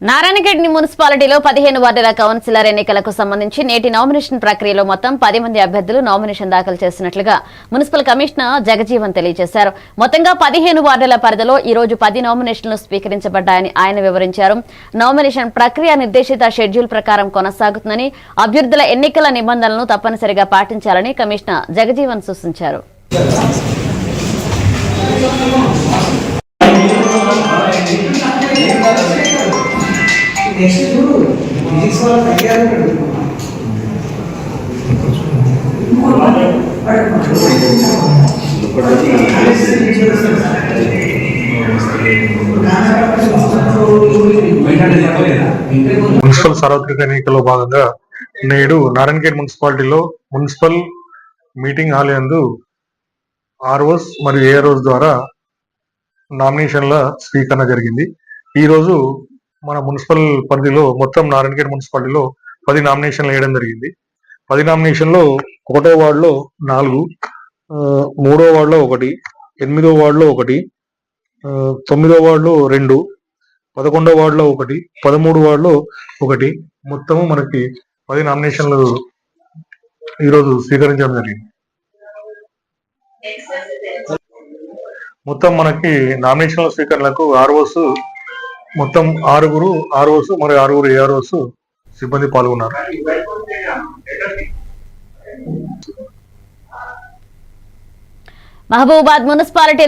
నారాయణగఢ్ మున్సిపాలిటీలో 15 వార్డుల కౌన్సిలర్ ఎన్నికలకు సంబంధించి నేటి నామినేషన్ ప్రక్రియలో మొత్తం 10 మంది అభ్యర్థులు నామినేషన్ దాఖలు చేసినట్లుగా మున్సిపల్ కమిషనర్ జగజీవన్ తెలియజేశారు. మొత్తంగా 15 వార్డుల పరిధిలో ఈ రోజు 10 నామినేషన్లు స్వీకరించబడ్డాయని ఆయన వివరించారు. నామినేషన్ ప్రక్రియ నిర్దేశిత షెడ్యూల్ ప్రకారం కొనసాగుతుందని, అభ్యర్థుల ఎన్నికల నిబంధనలను తప్పనిసరిగా పాటించాలని కమిషనర్ జగజీవన్ సూచించారు. మున్సిపల్ సార్వత్రిక ఎన్నికల్లో భాగంగా నేడు నారాయణగఢ్ మున్సిపాలిటీలో మున్సిపల్ మీటింగ్ హాల్ యందు ఆర్ఓస్ మరియు ఏఆర్ఓస్ ద్వారా నామినేషన్ల స్వీకరణ జరిగింది. ఈ రోజు మన మున్సిపల్ పరిధిలో మొత్తం నారాయణగఢ్ మున్సిపాలిటీలో 10 నామినేషన్లు వేయడం జరిగింది. 10 నామినేషన్లో 1వ వార్డులో 4, 3వ వార్డులో 1, 8వ వార్డులో 1, 9వ వార్డులో 2, 11వ వార్డులో 1, 13 వార్డులో 1, మొత్తము మనకి 10 నామినేషన్లు ఈరోజు స్వీకరించడం జరిగింది. మొత్తం మనకి నామినేషన్ల స్వీకరణలకు ఆర్ఓస్ మొత్తం 6 ఆర్ఓస్ మరియు 6 ఏఆర్ఓస్ సిబ్బంది పాల్గొన్నారు. మహబూబాబాద్ మున్సిపాలిటీలో